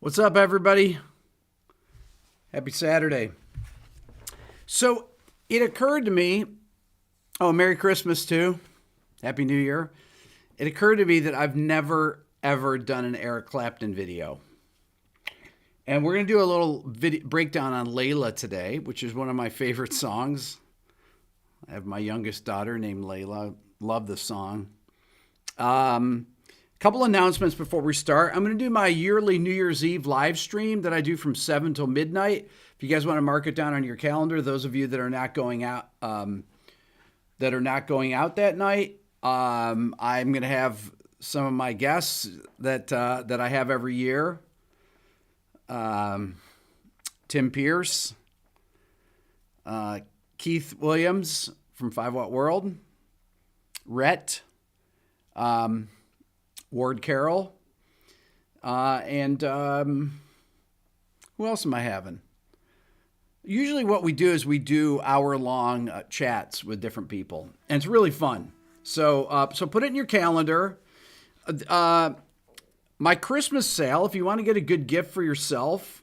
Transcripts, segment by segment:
What's up, everybody? Happy Saturday. So it occurred to me, Merry Christmas too. Happy New Year. It occurred to me that I've never, ever done an Eric Clapton video. And we're going to do a little breakdown on Layla today, which is one of my favorite songs. I have my youngest daughter named Layla. Love the song. Couple announcements before we start. I'm going to do my yearly New Year's Eve live stream that I do from 7 till midnight. If you guys want to mark it down on your calendar, those of you that are not going out that night, I'm going to have some of my guests that I have every year. Tim Pierce, Keith Williams from 5 Watt World, Rhett, Ward Carroll, and who else am I having? Usually what we do is we do hour-long chats with different people, and it's really fun. So put it in your calendar. My Christmas sale, if you want to get a good gift for yourself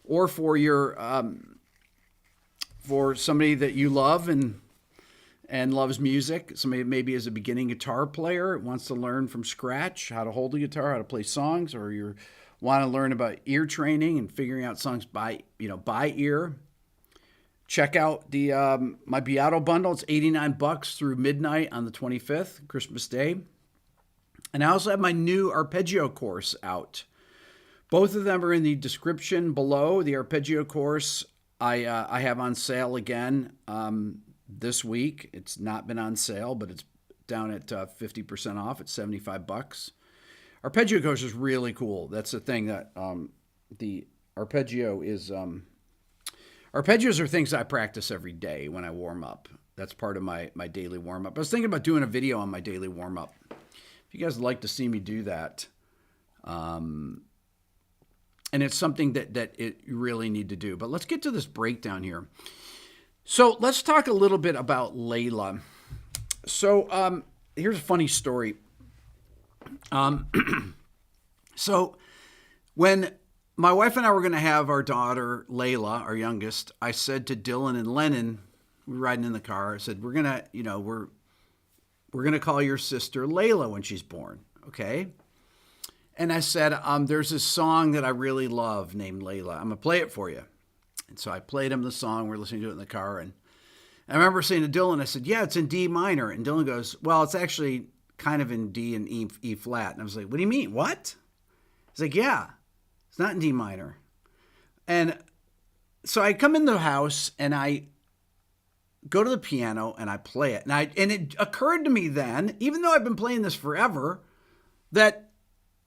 or for your for somebody that you love and loves music, somebody maybe is a beginning guitar player, wants to learn from scratch how to hold a guitar, how to play songs, or you want to learn about ear training and figuring out songs by ear. Check out the my Beato bundle. It's $89 through midnight on the 25th, Christmas Day. And I also have my new arpeggio course out. Both of them are in the description below. The arpeggio course I have on sale again this week. It's not been on sale, but it's down at 50% off. It's $75. Arpeggio course is really cool. That's the thing that the arpeggio is. Arpeggios are things I practice every day when I warm up. That's part of my daily warm up. I was thinking about doing a video on my daily warm up. If you guys would like to see me do that, and it's something that you really need to do. But let's get to this breakdown here. So let's talk a little bit about Layla. So here's a funny story. So when my wife and I were going to have our daughter, Layla, our youngest, I said to Dylan and Lennon, we were riding in the car, I said, we're going to call your sister Layla when she's born, okay? And I said, there's this song that I really love named Layla. I'm going to play it for you. And so I played him the song. We're listening to it in the car. And I remember saying to Dylan, I said, yeah, it's in D minor. And Dylan goes, well, it's actually kind of in D and E flat. And I was like, what do you mean? What? He's like, yeah, it's not in D minor. And so I come in the house and I go to the piano and I play it. And it occurred to me then, even though I've been playing this forever, that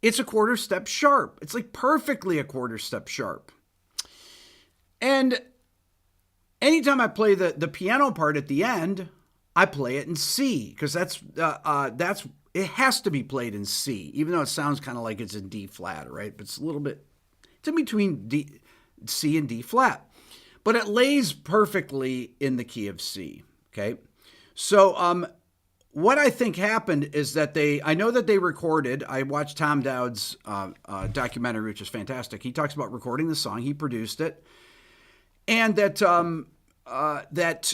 it's a quarter step sharp. It's like perfectly a quarter step sharp. And anytime I play the piano part at the end, I play it in C, because that's it has to be played in C, even though it sounds kind of like it's in D flat, right? But it's a little bit, it's in between C and D flat. But it lays perfectly in the key of C, okay? So what I think happened is that I know that they recorded, I watched Tom Dowd's documentary, which is fantastic. He talks about recording the song, he produced it, and that that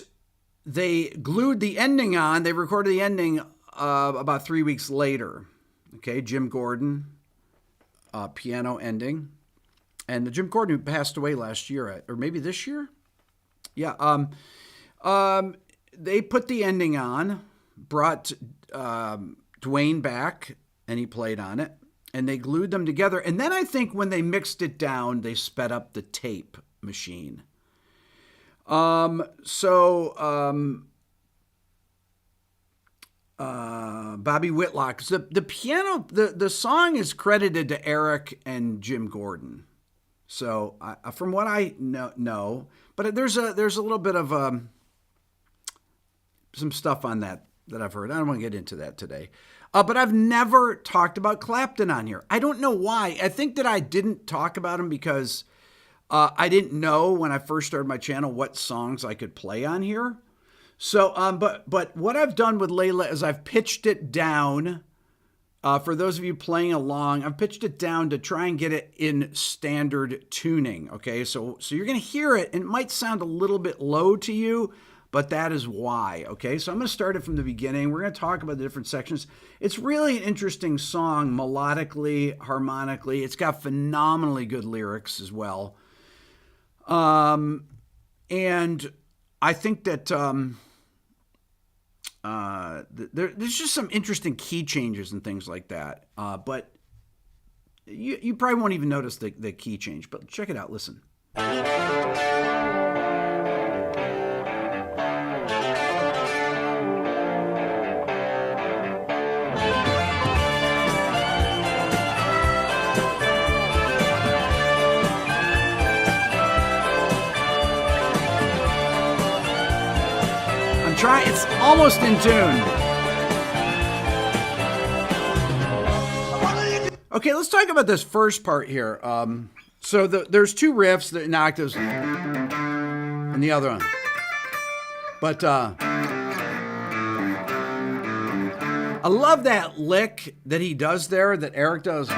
they glued the ending on, they recorded the ending about 3 weeks later, okay? Jim Gordon, piano ending. And the Jim Gordon who passed away last year, or maybe this year? Yeah. They put the ending on, brought Dwayne back, and he played on it. And they glued them together. And then I think when they mixed it down, they sped up the tape machine. Bobby Whitlock. So the piano, the song is credited to Eric and Jim Gordon. So from what I know, but there's a little bit of some stuff on that I've heard. I don't want to get into that today. But I've never talked about Clapton on here. I don't know why. I think that I didn't talk about him because I didn't know when I first started my channel what songs I could play on here. So, but what I've done with Layla is I've pitched it down for those of you playing along, I've pitched it down to try and get it in standard tuning. Okay, so you're going to hear it, and it might sound a little bit low to you, but that is why. Okay, so I'm going to start it from the beginning. We're going to talk about the different sections. It's really an interesting song, melodically, harmonically. It's got phenomenally good lyrics as well. And I think that there's just some interesting key changes and things like that. But you probably won't even notice the key change. But check it out. Listen. It's almost in tune. Okay, let's talk about this first part here. So there's two riffs in octaves and the other one. But I love that lick that he does there, that Eric does.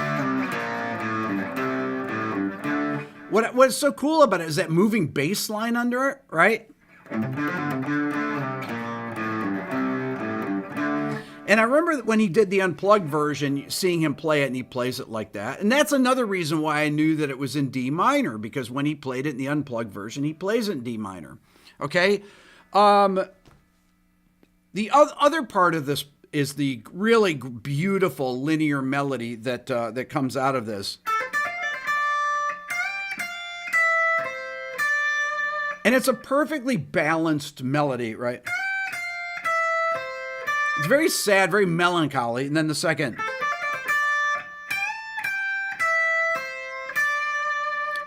What's so cool about it is that moving bass line under it, right? And I remember when he did the unplugged version, seeing him play it, and he plays it like that. And that's another reason why I knew that it was in D minor, because when he played it in the unplugged version, he plays it in D minor. Okay? The other part of this is the really beautiful linear melody that comes out of this. And it's a perfectly balanced melody, right? It's very sad, very melancholy. And then the second.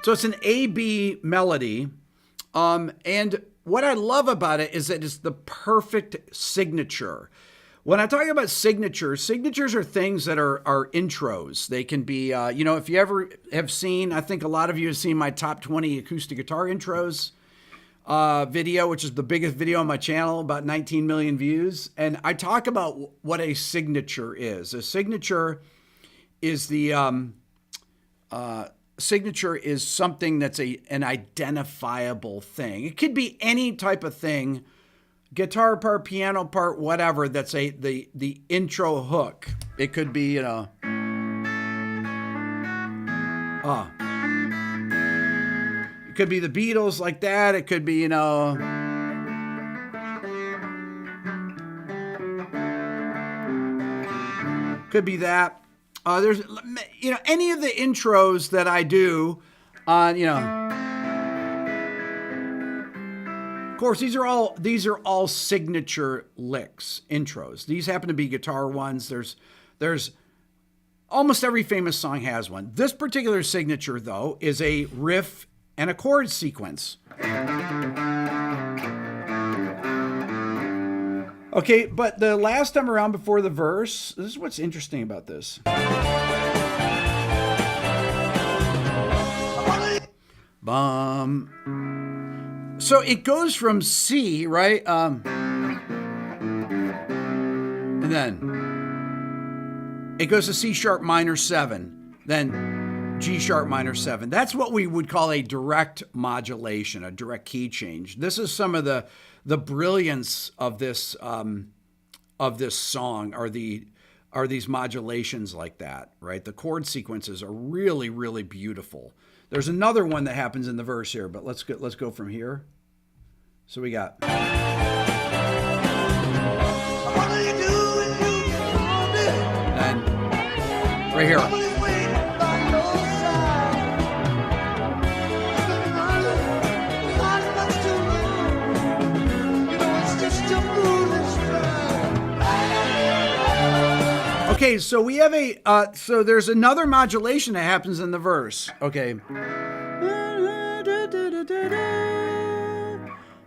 So it's an A-B melody. And what I love about it is that it's the perfect signature. When I talk about signatures are things that are intros. They can be, if you ever have seen, I think a lot of you have seen my top 20 acoustic guitar intros video, which is the biggest video on my channel, about 19 million views. And I talk about what a signature is. A signature is signature is something that's an identifiable thing. It could be any type of thing, guitar part, piano part, whatever, that's the intro hook. It could be, could be the Beatles like that. It could be, could be that. There's, any of the intros that I do on, of course, these are all signature licks, intros. These happen to be guitar ones. There's almost every famous song has one. This particular signature, though, is a riff and a chord sequence. Okay, but the last time around before the verse, this is what's interesting about this. So it goes from C, right? And then it goes to C sharp minor 7, then G sharp minor 7. That's what we would call a direct modulation, a direct key change. This is some of the brilliance of this song are these modulations like that, right? The chord sequences are really, really beautiful. There's another one that happens in the verse here, but let's go from here. So we got. And right here. Okay, so we have so there's another modulation that happens in the verse. Okay.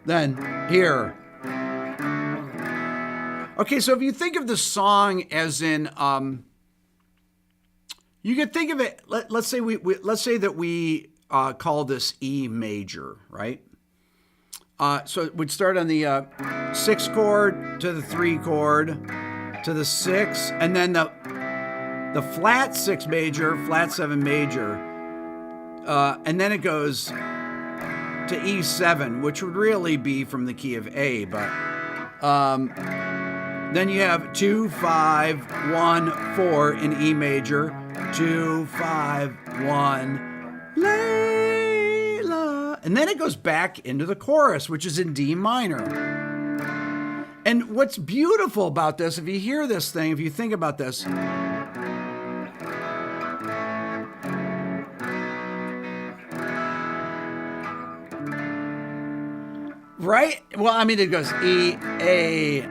Then here. Okay, so if you think of the song as in, you could think of it. Let's say that we call this E major, right? So it would start on the 6 chord to the 3 chord to the 6, and then the flat 6 major, flat 7 major, and then it goes to E7, which would really be from the key of A, but then you have 2, 5, 1, 4 in E major, 2, 5, 1, Layla. And then it goes back into the chorus, which is in D minor. And what's beautiful about this, if you hear this thing, if you think about this, right? Well, I mean, it goes E, A.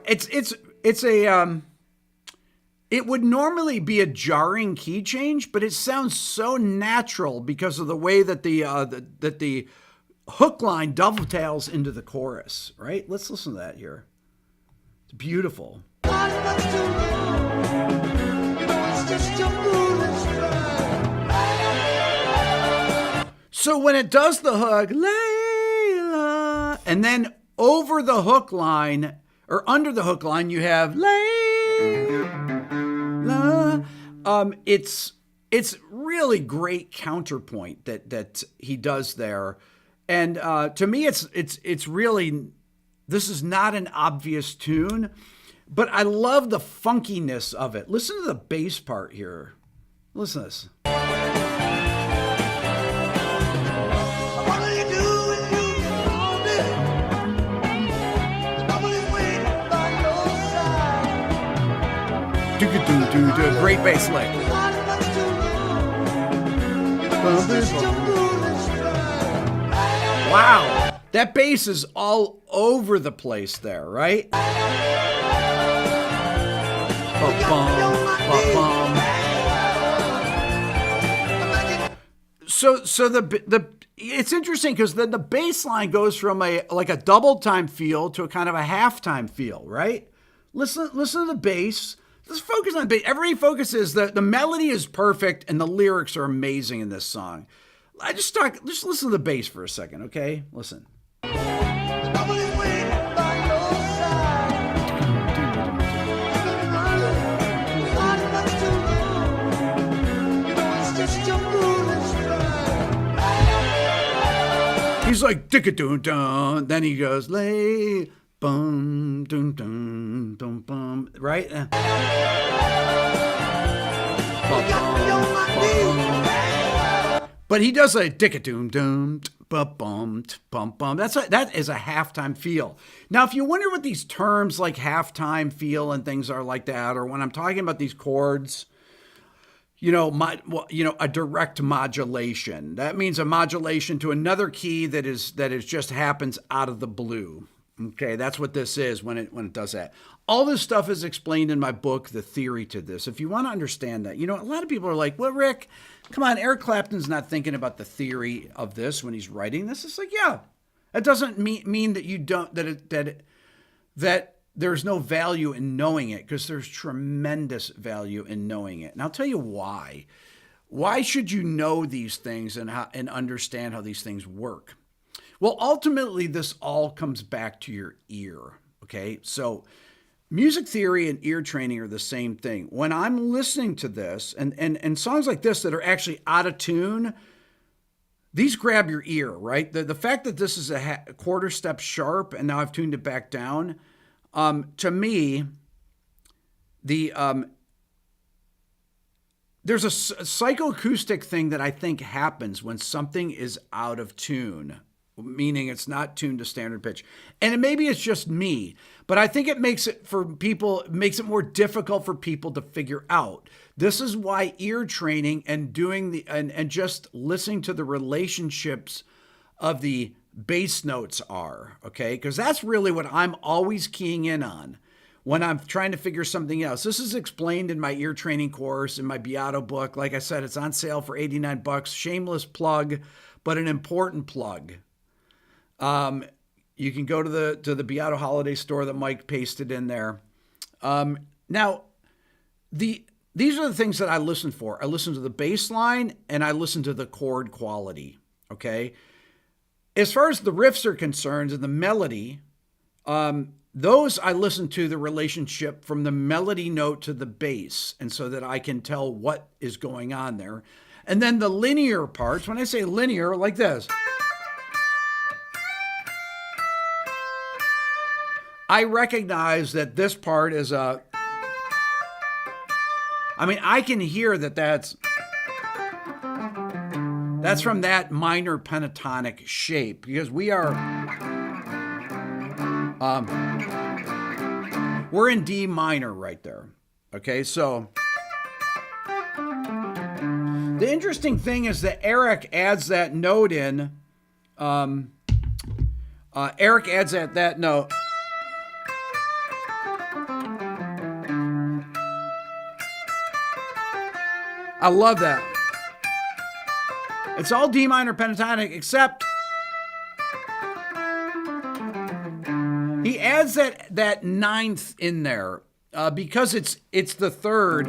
It's a it would normally be a jarring key change, but it sounds so natural because of the way that the hook line dovetails into the chorus, right? Let's listen to that here. It's beautiful. So when it does the hook, Layla, and then over the hook line, or under the hook line, you have Layla. It's really great counterpoint that he does there, and to me, it's really, this is not an obvious tune, but I love the funkiness of it. Listen to the bass part here. Listen to this. Great bass lick. Wow, that bass is all over the place there, right? So the it's interesting because then the bass line goes from a double time feel to a kind of a halftime feel, right? Listen to the bass. Let's focus on the bass. Everybody focuses. The melody is perfect and the lyrics are amazing in this song. Just listen to the bass for a second, okay? Listen. He's like dick-a-doo-dun. Then he goes lay. Bum, dum, dum, dum, bum, right? But he does a dick-a-doom-dum, bum, bum, bum. That is a halftime feel. Now, if you wonder what these terms like halftime feel and things are like that, or when I'm talking about these chords, a direct modulation. That means a modulation to another key that is just happens out of the blue. Okay, that's what this is when it does that. All this stuff is explained in my book, The Theory to This. If you want to understand that, a lot of people are like, well, Rick, come on, Eric Clapton's not thinking about the theory of this when he's writing this. It's like, yeah, that doesn't mean that you don't, that there's no value in knowing it, because there's tremendous value in knowing it. And I'll tell you why. Why should you know these things and understand how these things work? Well, ultimately, this all comes back to your ear, okay? So music theory and ear training are the same thing. When I'm listening to this, and songs like this that are actually out of tune, these grab your ear, right? The fact that this is a quarter step sharp, and now I've tuned it back down, to me, there's a psychoacoustic thing that I think happens when something is out of tune, meaning it's not tuned to standard pitch. And maybe it's just me, but I think it makes it more difficult for people to figure out. This is why ear training and and just listening to the relationships of the bass notes are, okay? Because that's really what I'm always keying in on when I'm trying to figure something else. This is explained in my ear training course, in my Beato book. Like I said, it's on sale for $89. Shameless plug, but an important plug. You can go to the Beato holiday store that Mike pasted in there. Now, these are the things that I listen for. I listen to the bass line and I listen to the chord quality. Okay. as far as the riffs are concerned and the melody, those I listen to the relationship from the melody note to the bass, and so that I can tell what is going on there. And then the linear parts, when I say linear, like this, I recognize that this part is I can hear that that's from that minor pentatonic shape, because we're in D minor right there. Okay, so the interesting thing is that Eric adds that note in. Eric adds that note. I love that. It's all D minor pentatonic, except he adds that ninth in there because it's the third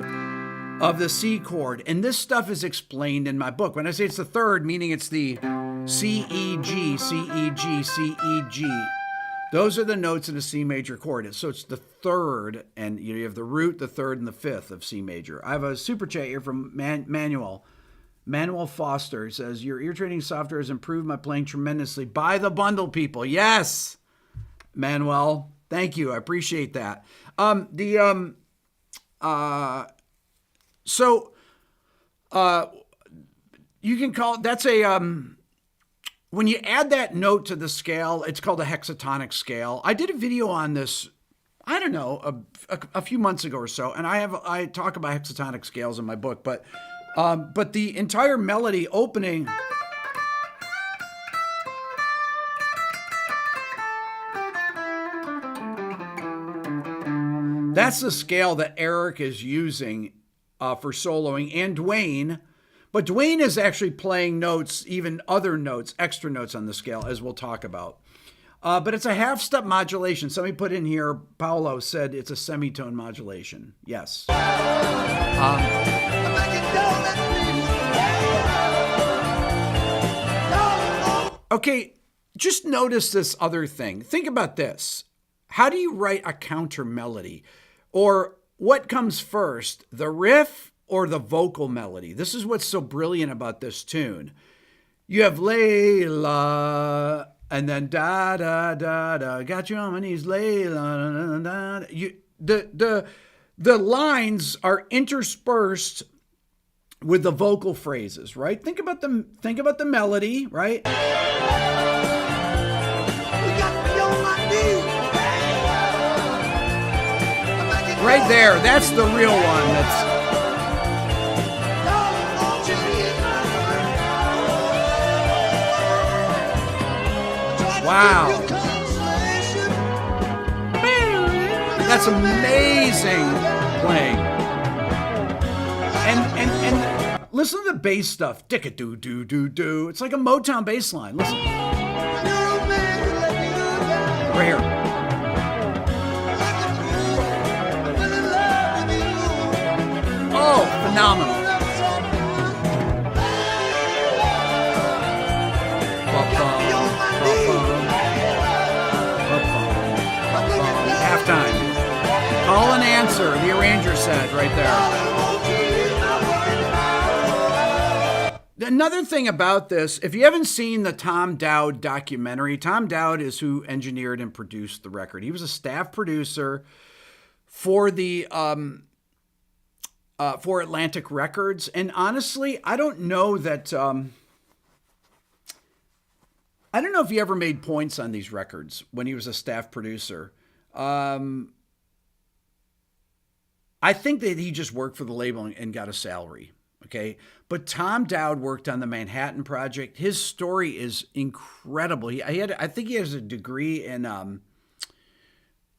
of the C chord. And this stuff is explained in my book. When I say it's the third, meaning it's the C, E, G, C, E, G, C, E, G. Those are the notes in a C major chord. So it's the third, and you have the root, the third, and the fifth of C major. I have a super chat here from Manuel. Manuel Foster says, your ear training software has improved my playing tremendously. Buy the bundle, people. Yes, Manuel. Thank you. I appreciate that. You can call it, that's a, when you add that note to the scale, it's called a hexatonic scale. I did a video on this, I don't know, a few months ago or so, and I talk about hexatonic scales in my book, but the entire melody opening, that's the scale that Eric is using for soloing, and Dwayne. But Dwayne is actually playing notes, even other notes, extra notes on the scale, as we'll talk about. But it's a half-step modulation. Somebody put in here, Paolo said it's a semitone modulation. Yes. Okay, just notice this other thing. Think about this. How do you write a counter melody? Or what comes first, the riff or the vocal melody? This is what's so brilliant about this tune. You have Layla, and then da da da da, got you on my knees, Layla, da, da, da. The lines are interspersed with the vocal phrases, right? Think about the melody, right? Right there, that's the real one. Wow. That's amazing playing. And listen to the bass stuff. Dicka-doo-doo-doo-doo. It's like a Motown bass line. Listen. Right here. Oh, phenomenal. Halftime. Call and answer, the arranger said right there. Another thing about this, if you haven't seen the Tom Dowd documentary, Tom Dowd is who engineered and produced the record. He was a staff producer for the for Atlantic Records. And honestly, I don't know that, I don't know if he ever made points on these records when he was a staff producer. I think that he just worked for the label and got a salary. Okay. But Tom Dowd worked on the Manhattan Project. His story is incredible. I think he has a degree in,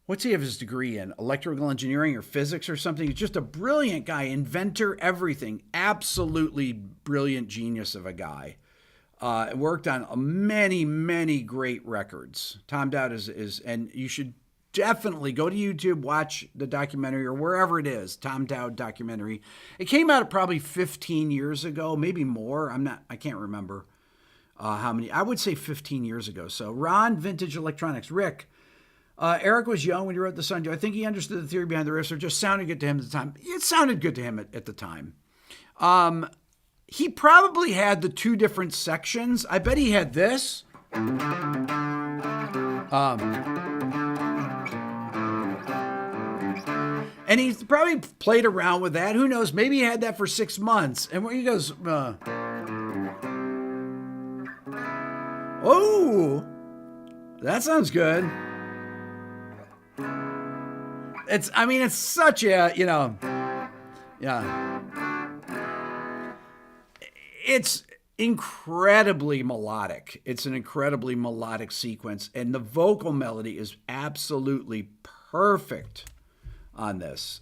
what's he have his degree in? Electrical engineering or physics or something. He's just a brilliant guy, inventor, everything. Absolutely brilliant genius of a guy. Worked on many, many great records. Tom Dowd is, and you should definitely go to YouTube, watch the documentary or wherever it is, Tom Dowd documentary. It came out probably 15 years ago, maybe more. I can't remember. how many? I would say 15 years ago. So Ron, Vintage Electronics. Rick, Eric was young when he wrote the song. Do I think he understood the theory behind the riffs, or just sounded good to him at the time? It sounded good to him at the time. He probably had the two different sections. I bet he had this. And he probably played around with that. Who knows? Maybe he had that for 6 months. And when he goes, oh, that sounds good. It's such a, yeah. It's incredibly melodic. It's an incredibly melodic sequence. And the vocal melody is absolutely perfect on this.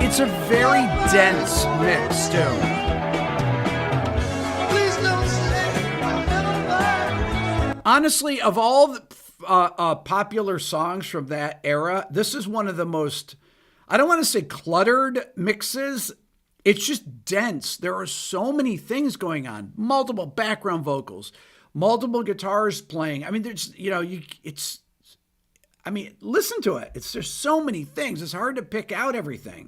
It's a very dense mix, too. Honestly, of all the popular songs from that era, this is one of the most, I don't want to say cluttered mixes. It's just dense. There are so many things going on. Multiple background vocals, multiple guitars playing. I mean, there's, listen to it. There's so many things. It's hard to pick out everything.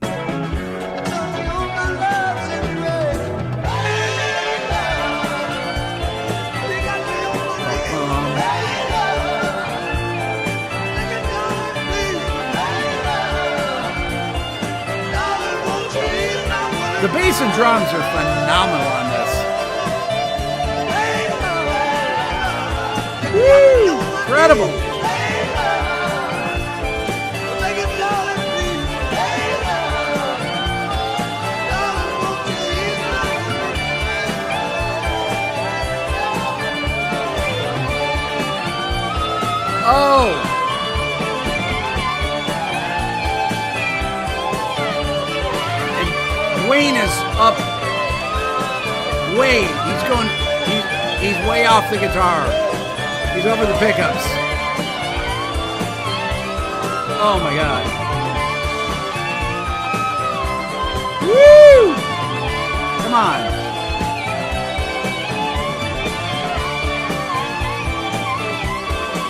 The bass and drums are phenomenal on this. Woo! Incredible. Oh! Wayne is up way. He's way off the guitar. He's over the pickups. Oh my God. Woo! Come on.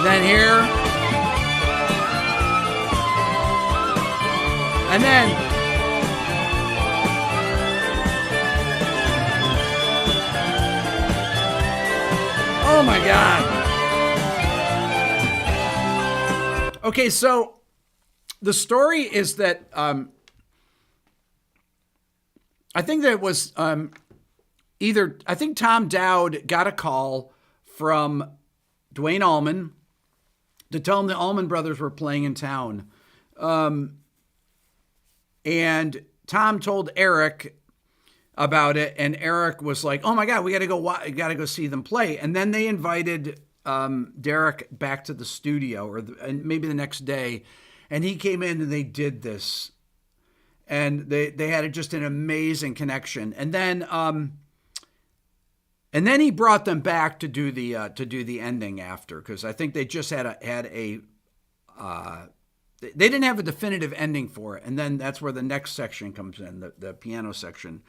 Then here. And then oh my God. Okay, so the story is that I think that it was I think Tom Dowd got a call from Duane Allman to tell him the Allman Brothers were playing in town. And Tom told Eric about it, and Eric was like, "Oh my God, we got to go see them play." And then they invited Derek back to the studio, and maybe the next day, and he came in and they did this, and they had just an amazing connection. And then he brought them back to do the ending after, because I think they just had a they didn't have a definitive ending for it, and then that's where the next section comes in, the piano section,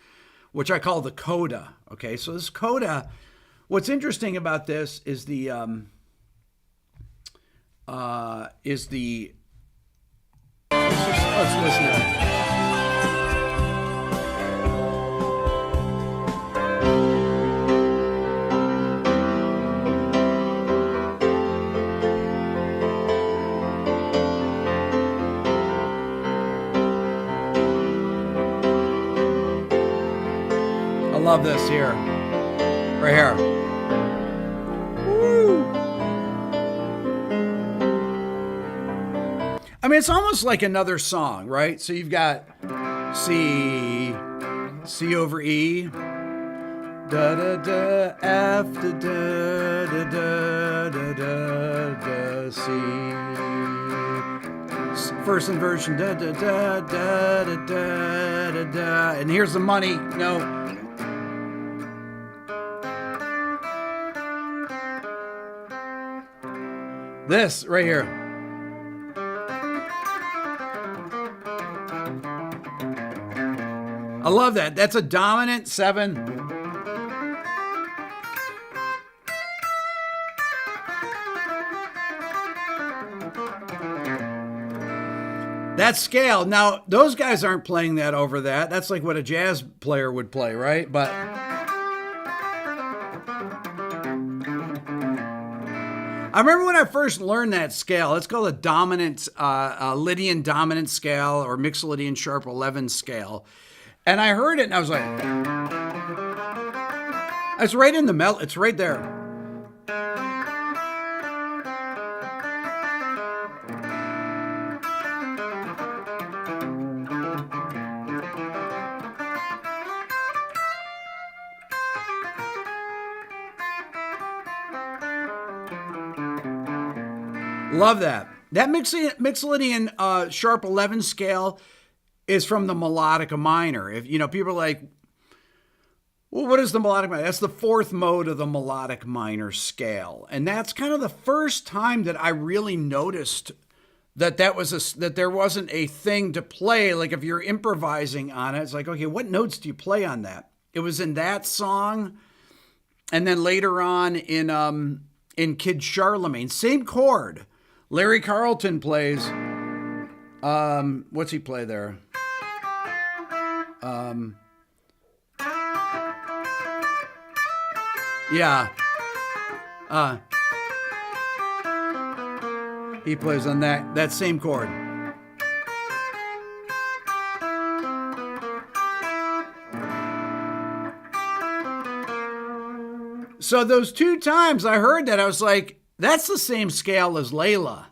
which I call the coda. Okay, so this coda, what's interesting about this is let's listen to it. I love this here. Right here. Woo! I mean, it's almost like another song, right? So you've got C over E, da da da, F da da da da da da da, C. First inversion, da da da da da da da da, and here's the money. No. This right here. I love that. That's a dominant 7. That scale. Now, those guys aren't playing that over that. That's like what a jazz player would play, right? But I remember when I first learned that scale. It's called a dominant, Lydian dominant scale or Mixolydian sharp 11 scale. And I heard it and I was like, it's right in the melody. It's right there. Love that. That Mixolydian sharp 11 scale is from the melodica minor. If you know, people are like, well, what is the melodic minor? That's the 4th mode of the melodic minor scale. And that's kind of the first time that I really noticed that that there wasn't a thing to play. Like if you're improvising on it, it's like, okay, what notes do you play on that? It was in that song. And then later on in Kid Charlemagne, same chord. Larry Carlton plays, what's he play there? Yeah. He plays on that same chord. So those 2 times I heard that, I was like, that's the same scale as Layla,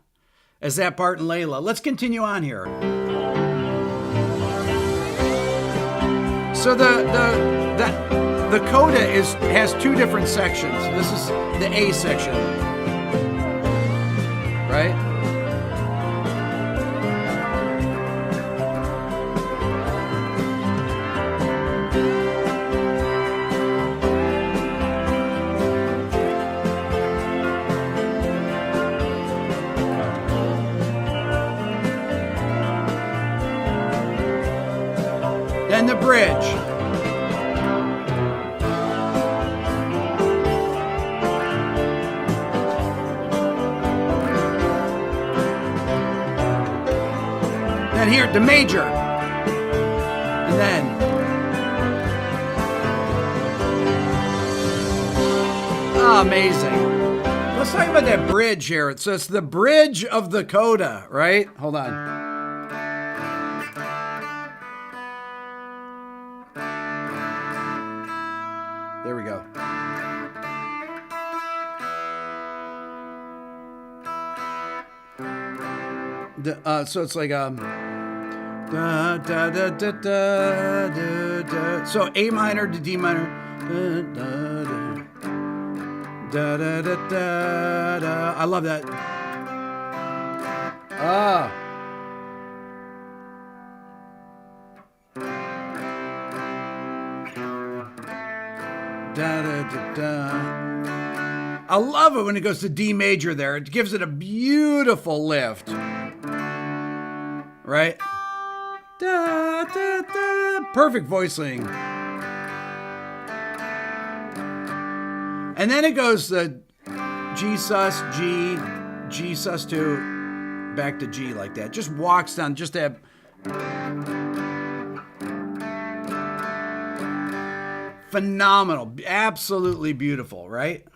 as that part in Layla. Let's continue on here. So the coda has 2 different sections. This is the A section, right? Then the bridge. Then here, the major. And then. Oh, amazing. Let's talk about that bridge here. So it's the bridge of the coda, right? Hold on. There we go. So it's like da, da, da, da, da, da, da. So A minor to D minor. Da, da, da, da, da, da. I love that. Ah. Da, da, da, da. I love it when it goes to D major there. It gives it a beautiful lift. Right? Da, da, da. Perfect voicing. And then it goes to G sus, G, G sus 2, back to G like that. Just walks down, just that. Phenomenal. Absolutely beautiful, right?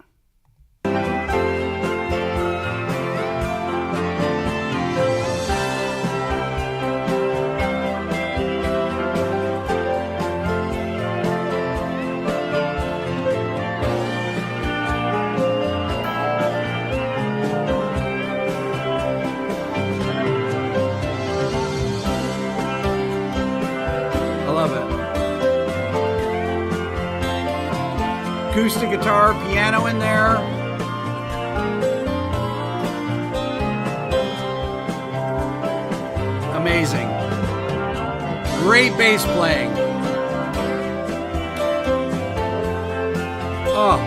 Acoustic guitar, piano in there. Amazing. Great bass playing. Oh.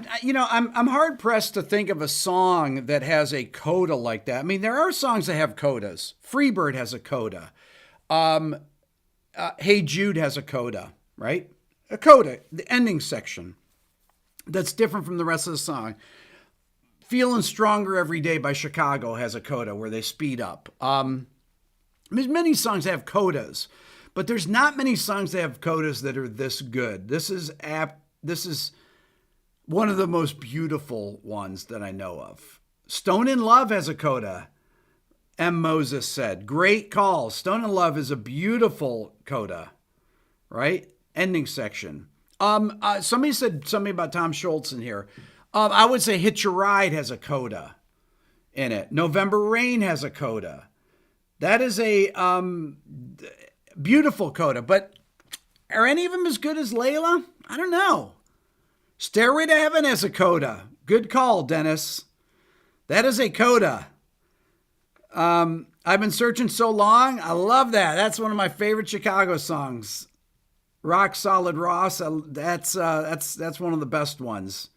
I'm hard pressed to think of a song that has a coda like that. I mean, there are songs that have codas. Freebird has a coda. Hey Jude has a coda, right? A coda, the ending section. That's different from the rest of the song. Feeling Stronger Every Day by Chicago has a coda where they speed up. There's many songs that have codas, but there's not many songs that have codas that are this good. This is one of the most beautiful ones that I know of. Stone in Love has a coda. M. Moses said, great call. Stone in Love is a beautiful coda, right? Ending section. Somebody said something about Tom Schultz in here. I would say Hitch a Ride has a coda in it. November Rain has a coda. That is a beautiful coda, but are any of them as good as Layla? I don't know. Stairway to Heaven has a coda. Good call, Dennis. That is a coda. I've Been Searching So Long. I love that. That's one of my favorite Chicago songs. Rock Solid Ross. That's one of the best ones.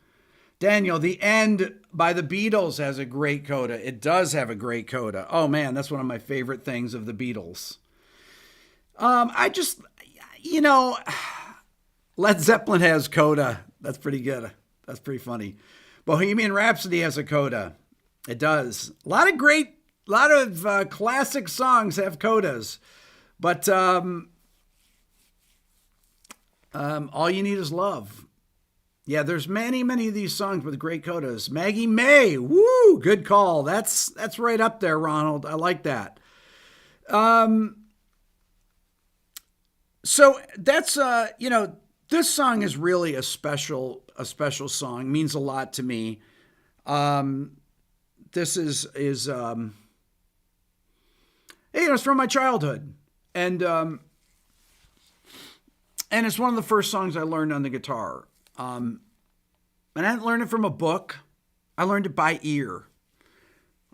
Daniel, The End by the Beatles has a great coda. It does have a great coda. Oh man, that's one of my favorite things of the Beatles. Led Zeppelin has coda. That's pretty good. That's pretty funny. Bohemian Rhapsody has a coda. It does. A lot of classic songs have codas, but All You Need Is Love. Yeah, there's many of these songs with great codas. Maggie May, woo, good call. That's right up there, Ronald. I like that. So that's this song is really a special song. Means a lot to me. This is it's from my childhood, and it's one of the first songs I learned on the guitar. And I didn't learn it from a book. I learned it by ear.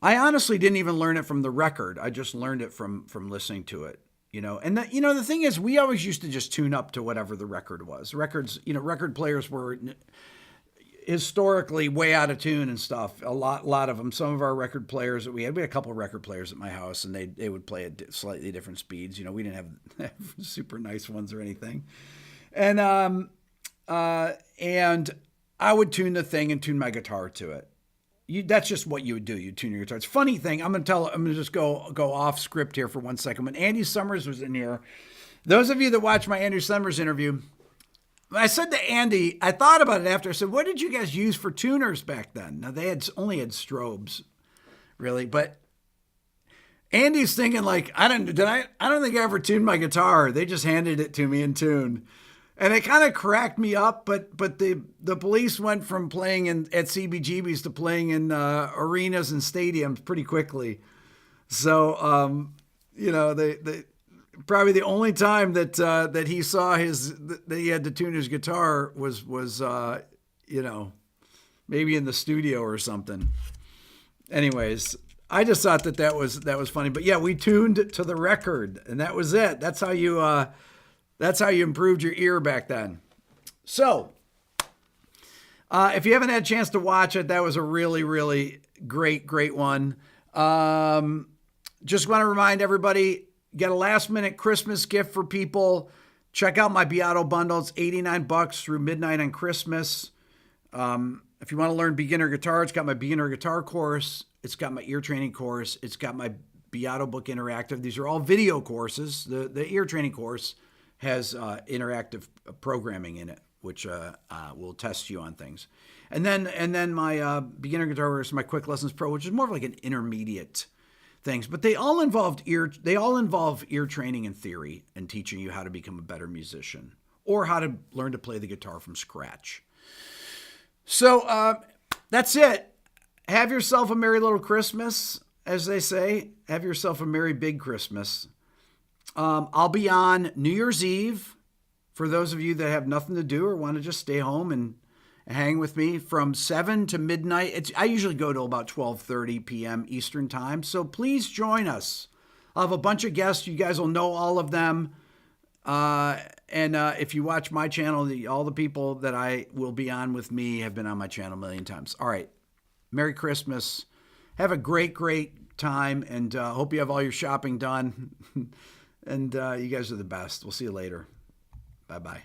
I honestly didn't even learn it from the record. I just learned it from listening to it, And the thing is, we always used to just tune up to whatever the record was. Records, record players were historically way out of tune and stuff. A lot of them. Some of our record players that we had a couple of record players at my house, and they would play at slightly different speeds. We didn't have super nice ones or anything, and I would tune the thing and tune my guitar to it. That's just what you would do. You tune your guitar. It's a funny thing. I'm going to just go off script here for 1 second. When Andy Summers was in here, those of you that watched my Andy Summers interview, I said to Andy, I thought about it after. I said, what did you guys use for tuners back then? Now, they only had strobes, really. But Andy's thinking like, I don't think I ever tuned my guitar. They just handed it to me in tune. And it kind of cracked me up, but the police went from playing at CBGB's to playing in arenas and stadiums pretty quickly. So, they probably the only time that he saw that he had to tune his guitar was maybe in the studio or something. Anyways, I just thought that was funny. But yeah, we tuned to the record, and that was it. That's how you improved your ear back then. So, if you haven't had a chance to watch it, that was a really, really great one. Just want to remind everybody, get a last-minute Christmas gift for people. Check out my Beato bundle. It's $89 through midnight on Christmas. If you want to learn beginner guitar, it's got my beginner guitar course. It's got my ear training course. It's got my Beato Book Interactive. These are all video courses. The ear training course has interactive programming in it, which will test you on things. And then my beginner guitar course, my Quick Lessons Pro, which is more of like an intermediate things. But they all involve ear training and theory and teaching you how to become a better musician or how to learn to play the guitar from scratch. So that's it. Have yourself a merry little Christmas, as they say. Have yourself a merry big Christmas. I'll be on New Year's Eve for those of you that have nothing to do or want to just stay home and hang with me from 7 to midnight. I usually go till about 12:30 p.m. Eastern time. So please join us. I'll have a bunch of guests. You guys will know all of them. And if you watch my channel, all the people that I will be on with me have been on my channel a million times. All right. Merry Christmas. Have a great, great time, and hope you have all your shopping done. And you guys are the best. We'll see you later. Bye-bye.